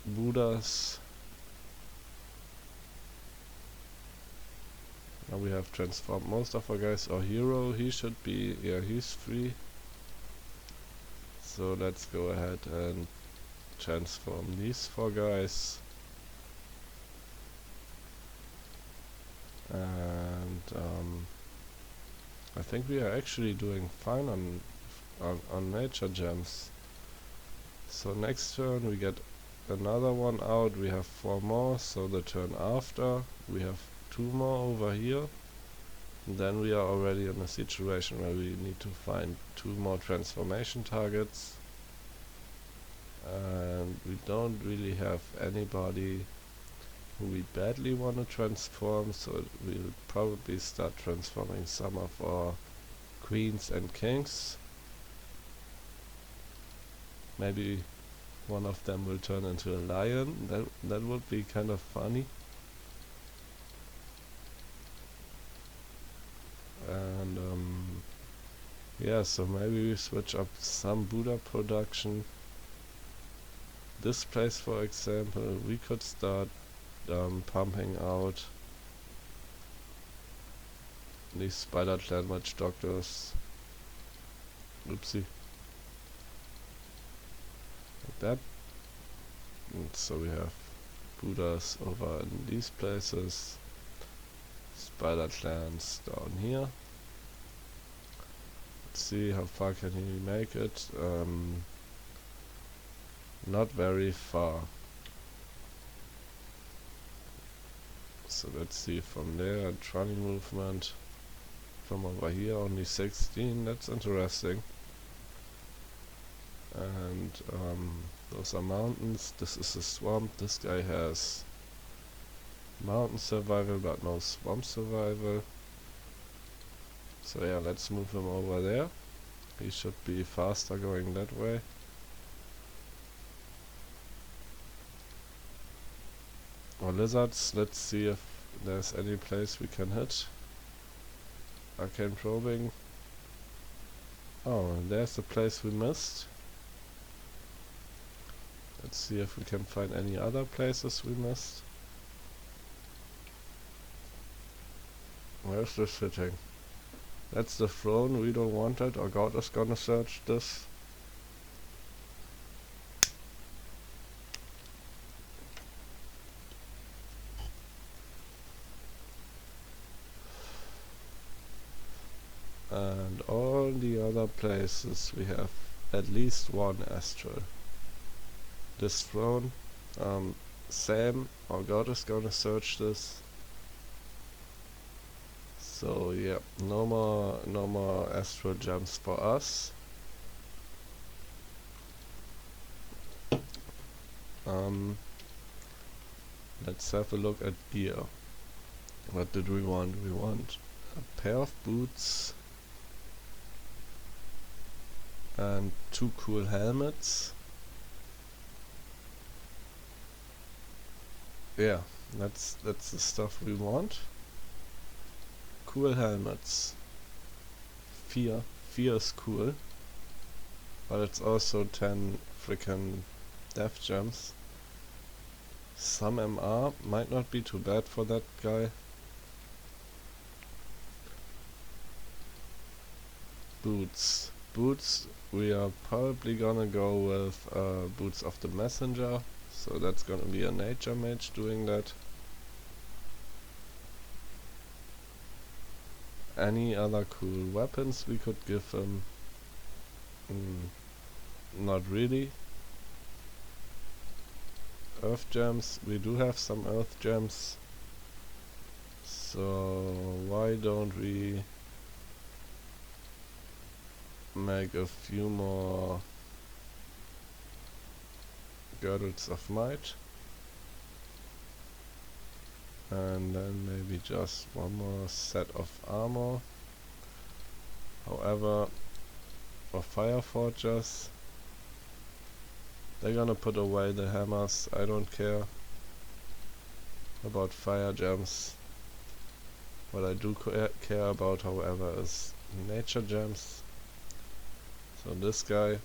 Buddhas. Now we have transformed most of our guys. Our hero, he should be, yeah, he's free. So let's go ahead and transform these 4 guys. And I think we are actually doing fine on nature gems. So next turn we get another one out. We have 4 more, so the turn after we have 2 more over here. And then we are already in a situation where we need to find 2 more transformation targets. And we don't really have anybody who we badly want to transform, so we'll probably start transforming some of our queens and kings. Maybe one of them will turn into a lion. That would be kind of funny. And yeah, so maybe we switch up some Buddha production. This place, for example, we could start pumping out these spider clan witch doctors. Oopsie. Like that. And so we have Buddhas over in these places, spider clans down here. Let's see how far can he make it. Not very far. So let's see from there, trolley movement from over here, only 16, that's interesting. And those are mountains, this is a swamp. This guy has mountain survival but no swamp survival. So yeah, let's move him over there. He should be faster going that way. Or lizards, let's see if there's any place we can hit. Arcane probing. Oh, there's the place we missed. Let's see if we can find any other places we missed. Where's this sitting? That's the throne, we don't want it. Our god is gonna search this. And all the other places we have at least one astral. This throne, same, our god is gonna search this. So yeah, no more astral gems for us. Let's have a look at gear. What did we want? We want a pair of boots and 2 cool helmets. Yeah, that's the stuff we want. Cool helmets. Fear is cool, but it's also 10 frickin' death gems. Some MR might not be too bad for that guy. Boots, we are probably gonna go with Boots of the Messenger, so that's gonna be a nature mage doing that. Any other cool weapons we could give him? Not really. Earth gems, we do have some earth gems, so why don't we make a few more girdles of might, and then maybe just one more set of armor. However, for fire forgers, they're gonna put away the hammers. I don't care about fire gems. What I do care about, however, is nature gems. So this guy,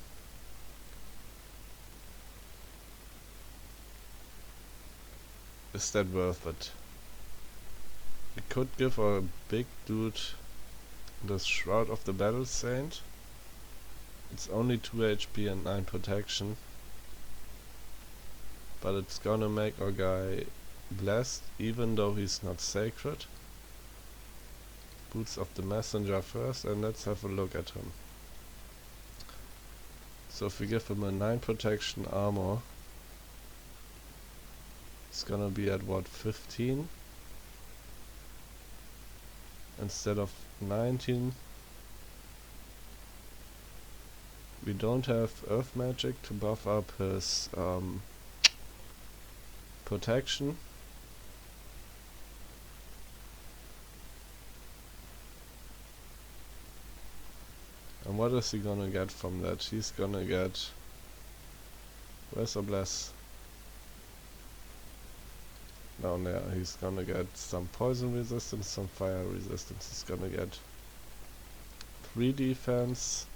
is that worth it? We could give our big dude the Shroud of the Battle Saint. It's only 2 HP and 9 protection, but it's gonna make our guy blessed even though he's not sacred. Boots of the Messenger first, and let's have a look at him. So if we give him a 9 protection armor, it's gonna be at what, 15 instead of 19. We don't have earth magic to buff up his protection. And what is he gonna get from that? He's gonna get... Where's the bless? Down there. He's gonna get some poison resistance, some fire resistance. He's gonna get 3 defense,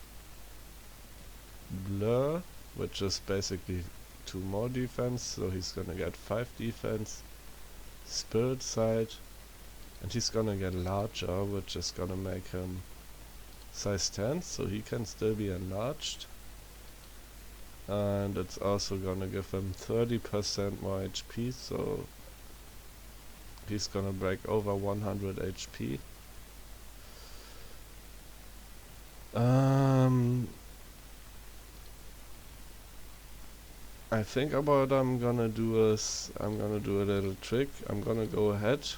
blur, which is basically 2 more defense, so he's gonna get 5 defense, spirit sight, and he's gonna get larger, which is gonna make him size 10, so he can still be enlarged. And it's also gonna give him 30% more HP, so he's gonna break over 100 HP. I think what I'm gonna do is I'm gonna do a little trick. I'm gonna go ahead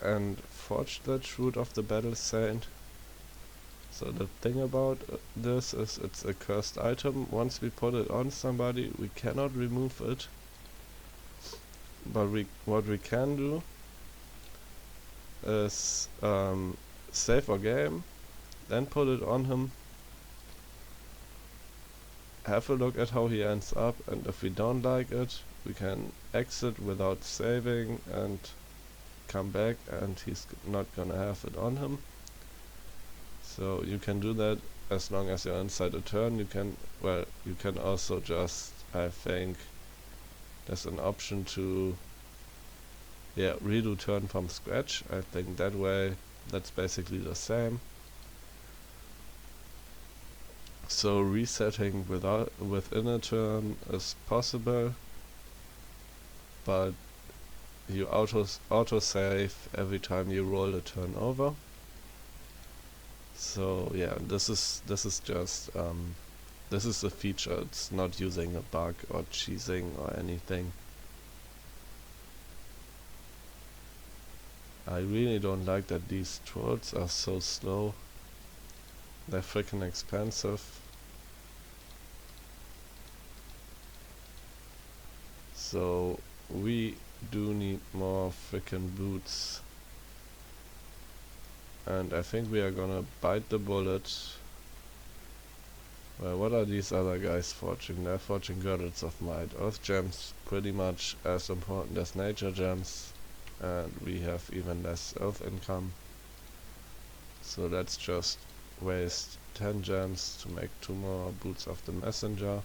and forge that Shroud of the Battle Saint. So the thing about this is it's a cursed item. Once we put it on somebody, we cannot remove it. But what we can do is save our game, then put it on him, have a look at how he ends up, and if we don't like it, we can exit without saving and come back, and he's not gonna have it on him. So you can do that as long as you're inside a turn. You can also just, I think there's an option to redo turn from scratch. I think that way that's basically the same. So resetting within a turn is possible, but you auto save every time you roll a turn over. So yeah, this is just this is a feature. It's not using a bug or cheesing or anything. I really don't like that these trolls are so slow. They're freaking expensive. So we do need more frickin' boots. And I think we are gonna bite the bullet. Well, what are these other guys forging? They're forging girdles of might. Earth gems, pretty much as important as nature gems. And we have even less earth income. So let's just waste 10 gems to make 2 more boots of the messenger.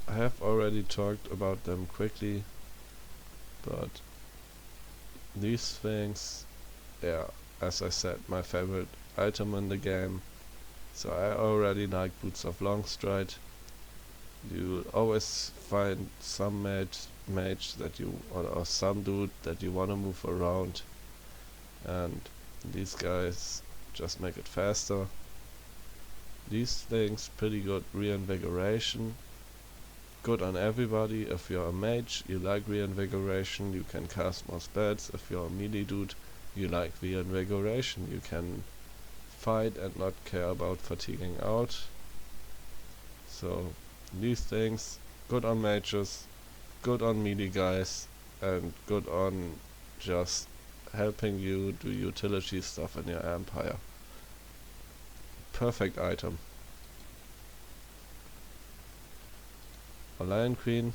I have already talked about them quickly, but these things, yeah, as I said, my favorite item in the game. So I already like boots of long stride. You always find some mage that you or some dude that you wanna move around, and these guys just make it faster. These things pretty good reinvigoration. Good on everybody. If you're a mage, you like reinvigoration, you can cast more spells. If you're a melee dude, you like reinvigoration. You can fight and not care about fatiguing out. So these things, good on mages, good on melee guys, and good on just helping you do utility stuff in your empire. Perfect item. A Lion Queen.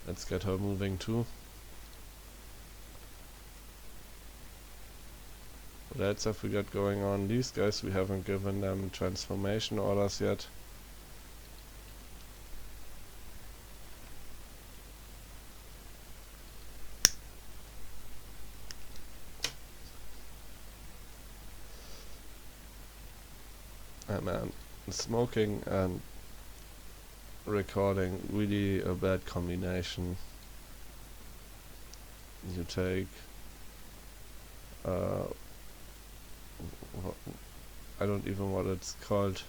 Let's get her moving too. What else have we got going on? These guys, we haven't given them transformation orders yet. Man, smoking and recording, really a bad combination. You take I don't even know what it's called.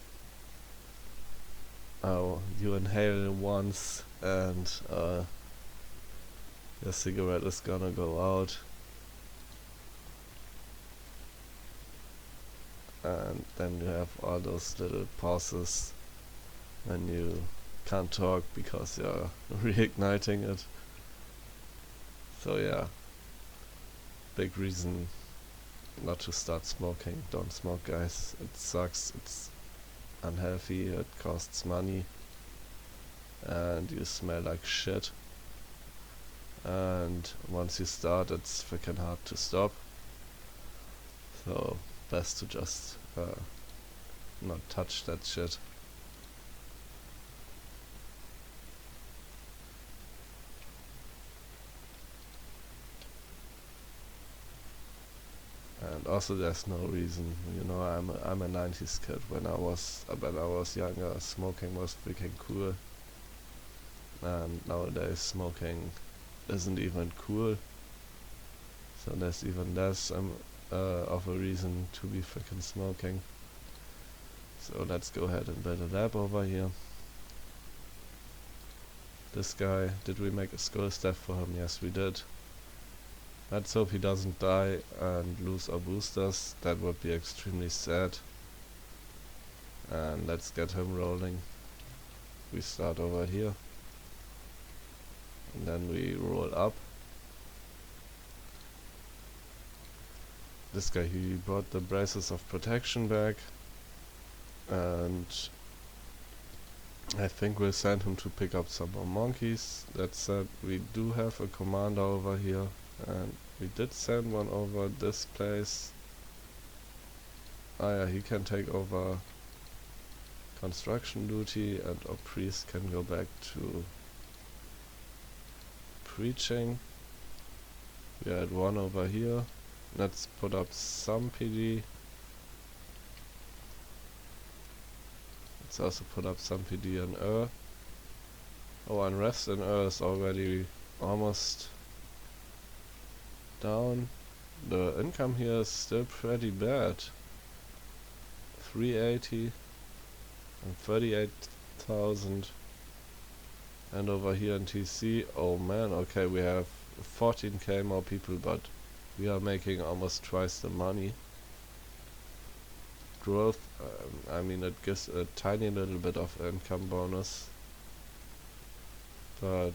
Oh, you inhale once and your cigarette is gonna go out. And then you have all those little pauses when you can't talk because you're reigniting it. So yeah, big reason not to start smoking. Don't smoke, guys. It sucks, it's unhealthy, it costs money, and you smell like shit. And once you start, it's freaking hard to stop. So best to just not touch that shit. And also there's no reason, you know, I'm a 90s kid. When I was younger, smoking was freaking cool. And nowadays smoking isn't even cool. So there's even less of a reason to be freaking smoking. So let's go ahead and build a lab over here. This guy, did we make a skull staff for him? Yes, we did. Let's hope he doesn't die and lose our boosters. That would be extremely sad. And let's get him rolling. We start over here. And then we roll up. This guy, he brought the braces of protection back. And I think we'll send him to pick up some more monkeys. That said, we do have a commander over here. And we did send one over this place. Ah yeah, he can take over construction duty, and our priest can go back to preaching. We had one over here. Let's put up some PD. Let's also put up some PD on Earth. Oh, and rest in Earth is already almost down. The income here is still pretty bad. 380 and 38,000. And over here in TC, oh man, okay, we have 14k more people, but we are making almost twice the money. Growth, I mean, it gives a tiny little bit of income bonus, but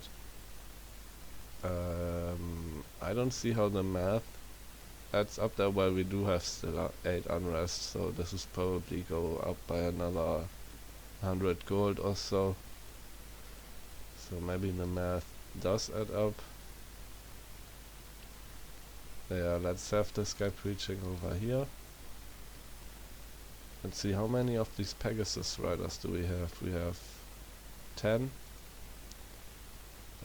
I don't see how the math adds up there. Well, we do have still 8 unrest, so this is probably go up by another 100 gold or so. So maybe the math does add up. Yeah, let's have this guy preaching over here. Let's see, how many of these Pegasus riders do we have? We have 10.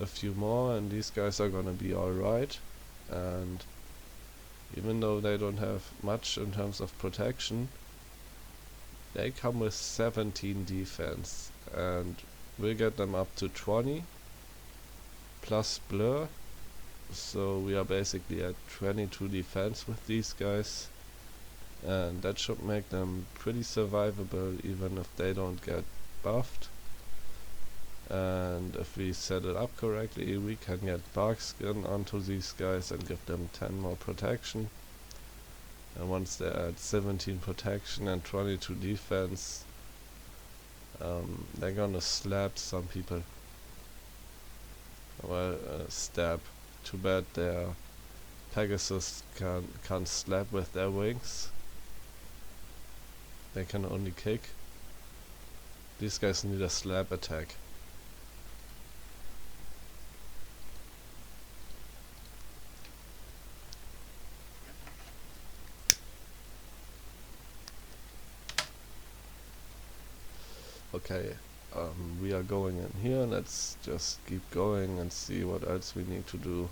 A few more, and these guys are gonna be alright. And even though they don't have much in terms of protection, they come with 17 defense, and we'll get them up to 20 plus blur. So we are basically at 22 defense with these guys, and that should make them pretty survivable even if they don't get buffed. And if we set it up correctly, we can get bark skin onto these guys and give them 10 more protection. And once they're at 17 protection and 22 defense, they're gonna slap some people. Well, stab. Too bad their Pegasus can't slap with their wings. They can only kick. These guys need a slap attack. Okay, we are going in here. Let's just keep going and see what else we need to do.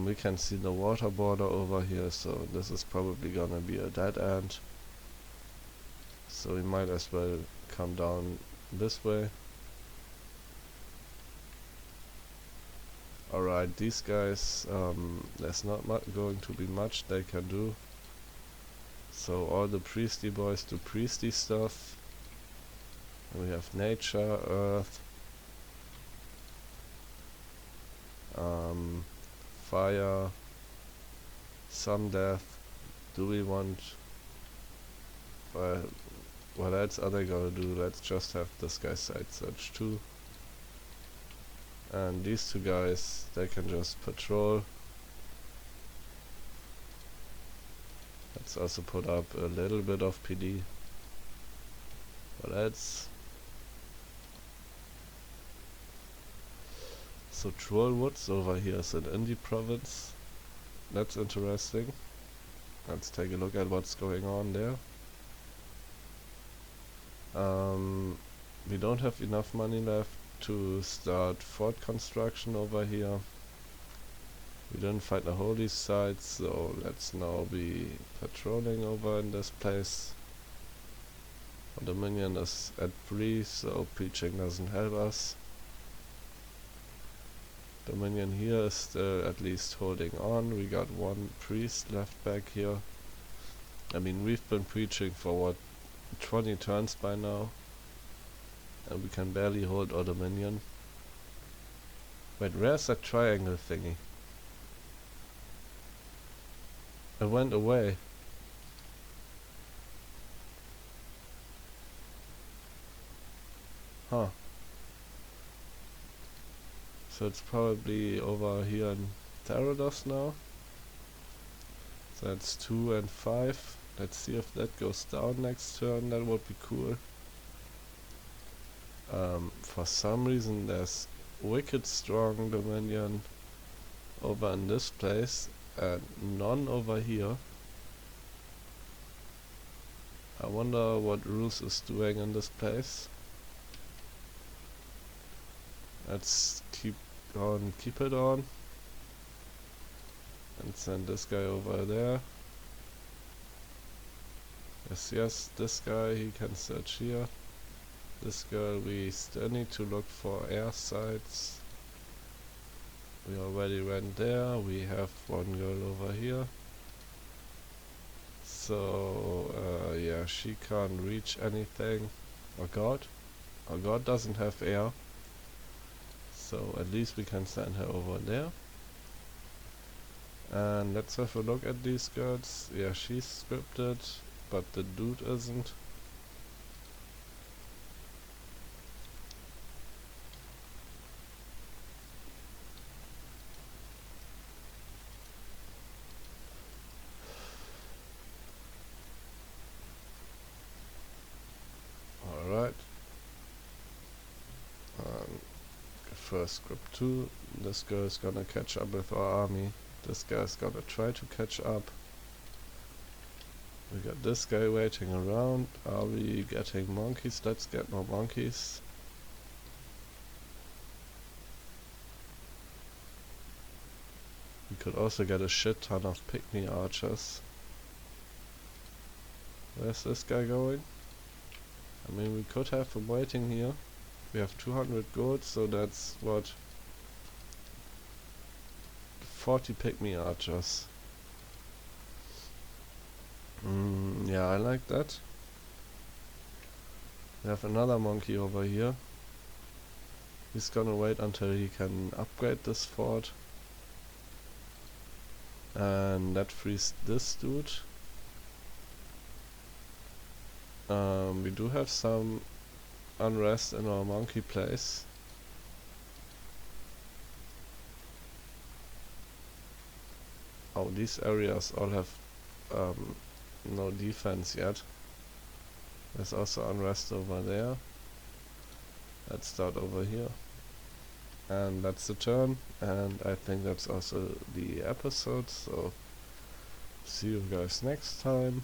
We can see the water border over here, so this is probably gonna be a dead end. So we might as well come down this way. Alright, these guys, there's not going to be much they can do. So all the priesty boys do priesty stuff. We have nature, earth, fire, some death. Do we want... Well, what else are they gonna do? Let's just have this guy side search too. And these two guys, they can just patrol. Let's also put up a little bit of PD. What else? So Troll Woods over here is an indie province. That's interesting. Let's take a look at what's going on there. We don't have enough money left to start fort construction over here. We didn't find the holy site, so let's now be patrolling over in this place. Our Dominion is at 3, so preaching doesn't help us. Dominion here is still at least holding on. We got one priest left back here. I mean, we've been preaching for what, 20 turns by now, and we can barely hold our Dominion. Wait, where's that triangle thingy? It went away. Huh. So it's probably over here in Therados now. So that's 2 and 5. Let's see if that goes down next turn. That would be cool. For some reason there's wicked strong Dominion over in this place and none over here. I wonder what Ruse is doing in this place. Let's keep it on, and send this guy over there. Yes, this guy, he can search here. This girl, we still need to look for air sites. We already went there. We have one girl over here. So, yeah, she can't reach anything. Oh god. Oh god doesn't have air. So at least we can send her over there. And let's have a look at these girls. Yeah, she's scripted, but the dude isn't. first group 2. This girl is gonna catch up with our army. This guy is gonna try to catch up. We got this guy waiting around. Are we getting monkeys? Let's get more monkeys. We could also get a shit ton of pygmy archers. Where's this guy going? I mean, we could have him waiting here. We have 200 gold, so that's what? 40 pygmy archers. Yeah, I like that. We have another monkey over here. He's gonna wait until he can upgrade this fort. And that frees this dude. We do have some unrest in our monkey place. Oh, these areas all have no defense yet. There's also unrest over there. Let's start over here. And that's the turn, and I think that's also the episode, so see you guys next time.